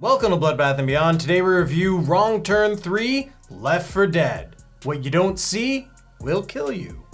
Welcome to Bloodbath and Beyond. Today we review Wrong Turn 3, Left 4 Dead. What you don't see will kill you.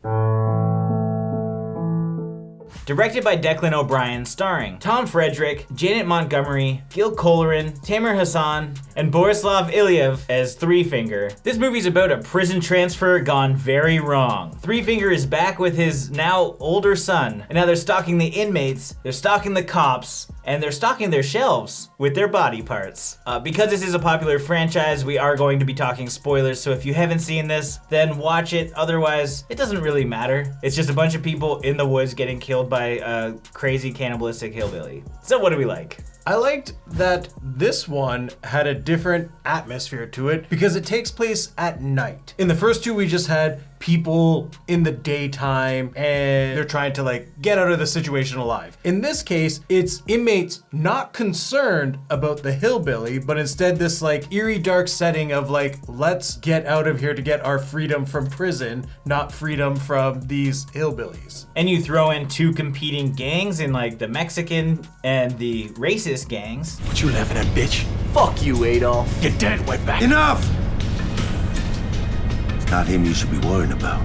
Directed by Declan O'Brien, starring Tom Frederic, Janet Montgomery, Gil Kolirin, Tamer Hassan, and Borislav Ilyev as Three Finger. This movie's about a prison transfer gone very wrong. Three Finger is back with his now older son, and now they're stalking the inmates, they're stalking the cops, and they're stocking their shelves with their body parts. Because this is a popular franchise, we are going to be talking spoilers, so if you haven't seen this, then watch it. Otherwise, it doesn't really matter. It's just a bunch of people in the woods getting killed by a crazy cannibalistic hillbilly. So what do we like? I liked that this one had a different atmosphere to it because it takes place at night. In the first two, we just had people in the daytime and they're trying to get out of the situation alive. In this case, it's inmates not concerned about the hillbilly, but instead this eerie dark setting of let's get out of here to get our freedom from prison, not freedom from these hillbillies. And you throw in two competing gangs in the Mexican and the racist gangs. What you laughing at, bitch? Fuck you, Adolf. You're dead, wetback. Enough! Not him you should be worrying about,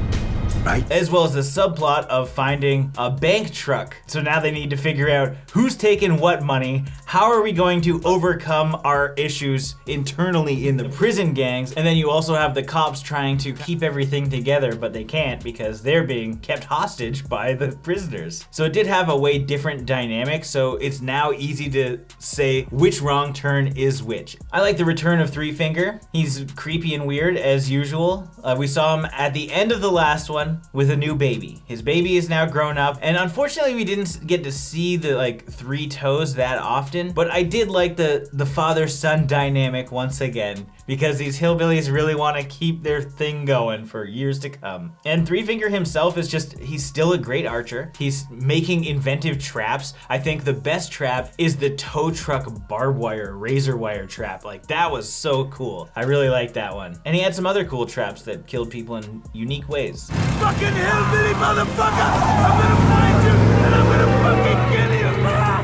right? As well as the subplot of finding a bank truck. So now they need to figure out who's taking what money, how are we going to overcome our issues internally in the prison gangs, and then you also have the cops trying to keep everything together, but they can't because they're being kept hostage by the prisoners. So it did have a way different dynamic, so it's now easy to say which wrong turn is which. I like the return of Three Finger. He's creepy and weird as usual. We saw him at the end of the last one with a new baby. His baby is now grown up, and unfortunately we didn't get to see the three toes that often, but I did like the father-son dynamic once again, because these hillbillies really want to keep their thing going for years to come. And Three Finger himself is he's still a great archer. He's making inventive traps. I think the best trap is the tow truck barbed wire, razor wire trap. That was so cool. I really like that one. And he had some other cool traps that killed people in unique ways. Fucking hillbilly motherfucker! I'm gonna find you and I'm gonna fucking kill you!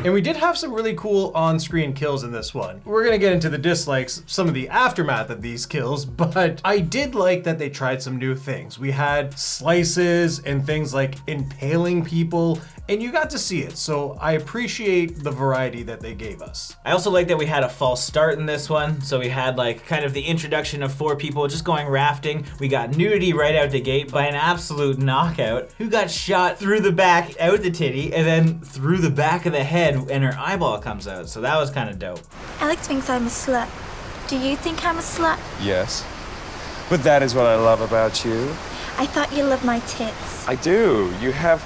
And we did have some really cool on-screen kills in this one. We're gonna get into the dislikes, some of the aftermath of these kills, but I did like that they tried some new things. We had slices and things like impaling people, and you got to see it, so I appreciate the variety that they gave us. I also like that we had a false start in this one, so we had kind of the introduction of four people just going rafting. We got nudity right out the gate by an absolute knockout who got shot through the back, out the titty, and then through the back of the head, and her eyeball comes out, so that was kind of dope. Alex thinks I'm a slut. Do you think I'm a slut? Yes. But that is what I love about you. I thought you loved my tits. I do. You have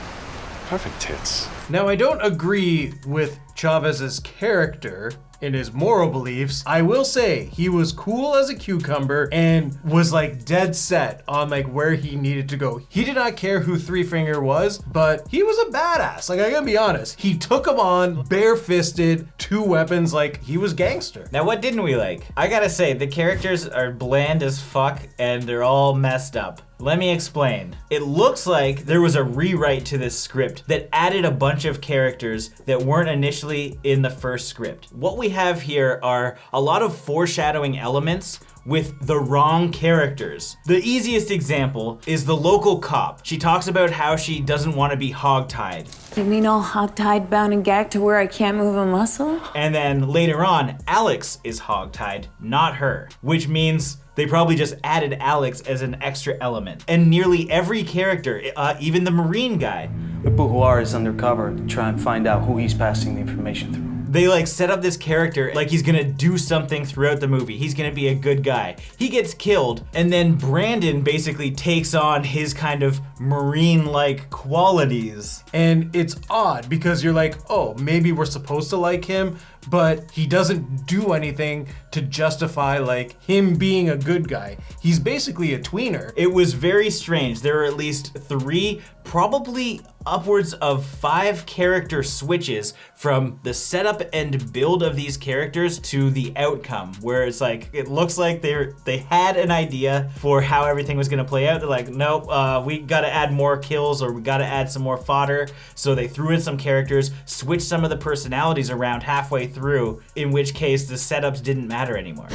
perfect tits. Now, I don't agree with Chavez's character in his moral beliefs. I will say he was cool as a cucumber and was dead set on where he needed to go. He did not care who Three Finger was, but he was a badass. I gotta be honest. He took him on bare-fisted, two weapons, he was gangster. Now, what didn't we like? I gotta say, the characters are bland as fuck and they're all messed up. Let me explain. It looks like there was a rewrite to this script that added a bunch of characters that weren't initially in the first script. What we have here are a lot of foreshadowing elements with the wrong characters. The easiest example is the local cop. She talks about how she doesn't want to be hogtied. You mean all hogtied, bound and gagged to where I can't move a muscle? And then later on, Alex is hogtied, not her, which means they probably just added Alex as an extra element. And nearly every character, even the Marine guy. We put Juarez undercover to try and find out who he's passing the information through. They set up this character like he's gonna do something throughout the movie. He's gonna be a good guy. He gets killed, and then Brandon basically takes on his kind of Marine-like qualities. And it's odd because you're oh, maybe we're supposed to like him, but he doesn't do anything to justify him being a good guy. He's basically a tweener. It was very strange. There were at least three, probably upwards of 5 character switches from the setup and build of these characters to the outcome, where it's it looks like they had an idea for how everything was gonna play out. They're nope, we gotta add more kills, or we gotta add some more fodder. So they threw in some characters, switched some of the personalities around halfway through, in which case the setups didn't matter anymore.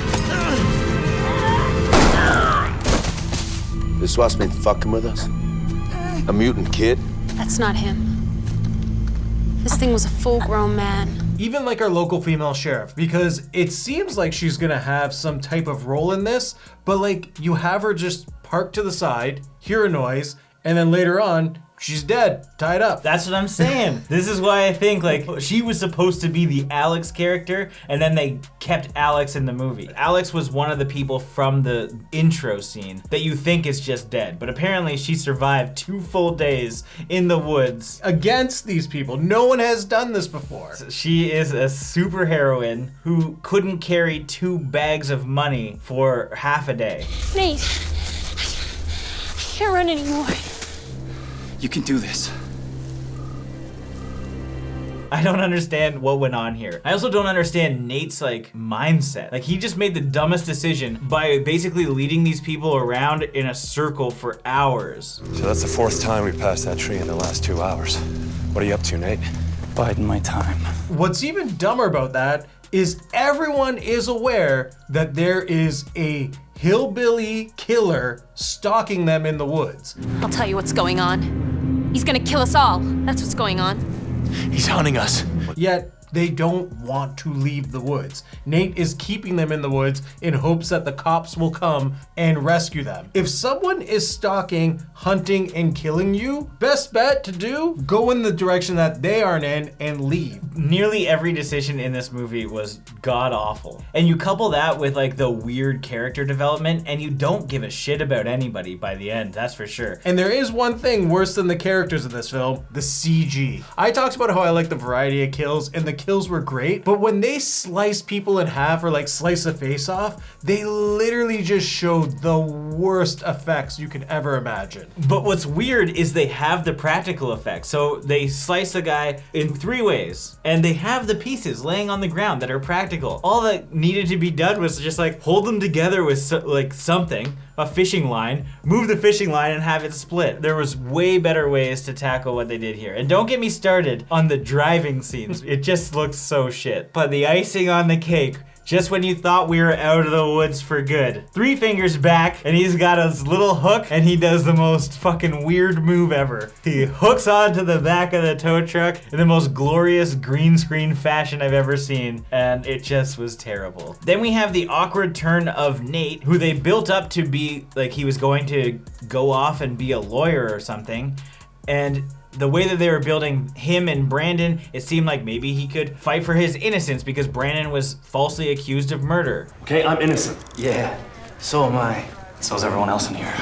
This what's been fucking with us? A mutant kid? That's not him. This thing was a full-grown man. Even like our local female sheriff, because it seems like she's gonna have some type of role in this, but like you have her just parked to the side, hear a noise, and then later on, she's dead, tied up. That's what I'm saying. This is why I think like she was supposed to be the Alex character, and then they kept Alex in the movie. Alex was one of the people from the intro scene that you think is just dead, but apparently she survived 2 full days in the woods Against these people. No one has done this before. She is a super heroine who couldn't carry 2 bags of money for half a day. Nate, I can't run anymore. You can do this. I don't understand what went on here. I also don't understand Nate's like mindset. Like he just made the dumbest decision by basically leading these people around in a circle for hours. So that's the 4th time we passed that tree in the last 2 hours. What are you up to, Nate? Biding my time. What's even dumber about that is everyone is aware that there is a hillbilly killer stalking them in the woods. I'll tell you what's going on. He's gonna kill us all. That's what's going on. He's hunting us. Yet they don't want to leave the woods. Nate is keeping them in the woods in hopes that the cops will come and rescue them. If someone is stalking, hunting, and killing you, best bet to do, go in the direction that they aren't in and leave. Nearly every decision in this movie was god awful. And you couple that with like the weird character development and you don't give a shit about anybody by the end, that's for sure. And there is one thing worse than the characters in this film, the CG. I talked about how I like the variety of kills, and the kills were great, but when they slice people in half or like slice a face off, they literally just showed the worst effects you could ever imagine. But what's weird is they have the practical effects. So they slice the guy in 3 ways, and they have the pieces laying on the ground that are practical. All that needed to be done was just like hold them together with something, a fishing line, move the fishing line and have it split. There was way better ways to tackle what they did here. And don't get me started on the driving scenes. It just looks so shit. But the icing on the cake, just when you thought we were out of the woods for good. 3 fingers back, and he's got his little hook, and he does the most fucking weird move ever. He hooks onto the back of the tow truck in the most glorious green screen fashion I've ever seen, and it just was terrible. Then we have the awkward turn of Nate, who they built up to be like he was going to go off and be a lawyer or something, and the way that they were building him and Brandon, it seemed like maybe he could fight for his innocence because Brandon was falsely accused of murder. Okay, I'm innocent. Yeah, so am I. So's everyone else in here.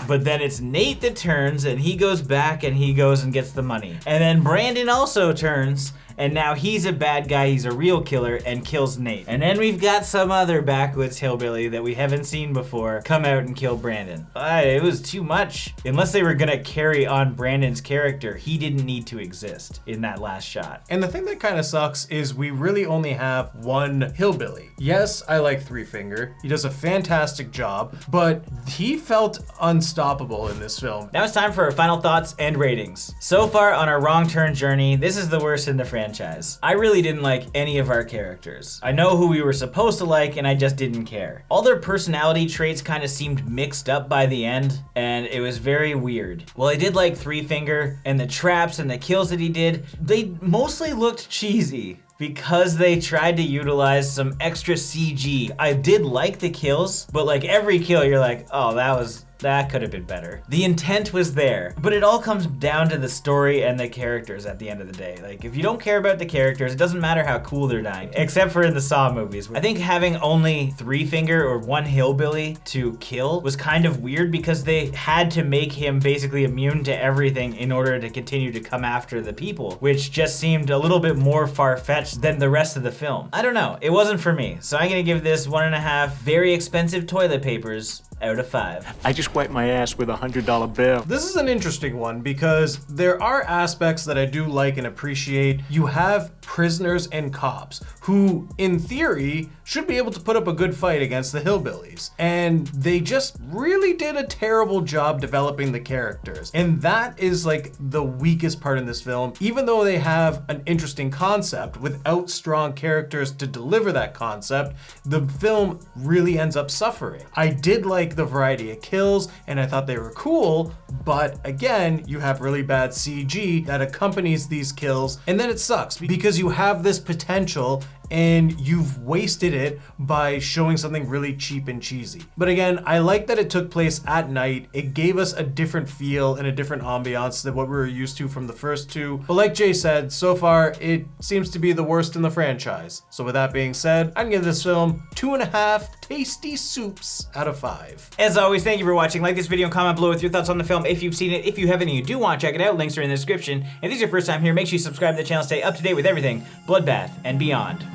But then it's Nate that turns and he goes back and he goes and gets the money. And then Brandon also turns and now he's a bad guy, he's a real killer and kills Nate. And then we've got some other backwoods hillbilly that we haven't seen before come out and kill Brandon. It was too much. Unless they were gonna carry on Brandon's character, he didn't need to exist in that last shot. And the thing that kind of sucks is we really only have one hillbilly. Yes, I like Three Finger. He does a fantastic job, but he felt unstoppable in this film. Now it's time for our final thoughts and ratings. So far on our wrong turn journey, this is the worst in the franchise. I really didn't like any of our characters. I know who we were supposed to like and I just didn't care. All their personality traits kind of seemed mixed up by the end and it was very weird. Well, I did like Three Finger and the traps and the kills that he did. They mostly looked cheesy because they tried to utilize some extra CG. I did like the kills, but like every kill you're like, oh, that could have been better. The intent was there, but it all comes down to the story and the characters at the end of the day. Like, if you don't care about the characters, it doesn't matter how cool they're dying, except for in the Saw movies. I think having only Three Finger or one hillbilly to kill was kind of weird because they had to make him basically immune to everything in order to continue to come after the people, which just seemed a little bit more far-fetched than the rest of the film. I don't know, it wasn't for me, so I'm gonna give this 1.5 very expensive toilet papers out of 5. I just wiped my ass with a $100 bill. This is an interesting one because there are aspects that I do like and appreciate. You have prisoners and cops who, in theory, should be able to put up a good fight against the hillbillies. And they just really did a terrible job developing the characters. And that is like the weakest part in this film. Even though they have an interesting concept, without strong characters to deliver that concept, the film really ends up suffering. I did like the variety of kills and I thought they were cool, but again, you have really bad CG that accompanies these kills, and then it sucks because you have this potential and you've wasted it by showing something really cheap and cheesy. But again, I like that it took place at night. It gave us a different feel and a different ambiance than what we were used to from the first two. But like Jay said, so far it seems to be the worst in the franchise. So with that being said, I'm gonna give this film 2.5 tasty soups out of 5. As always, thank you for watching. Like this video and comment below with your thoughts on the film if you've seen it. If you haven't and you do want to check it out, links are in the description. If this is your first time here, make sure you subscribe to the channel, stay up to date with everything Bloodbath and beyond.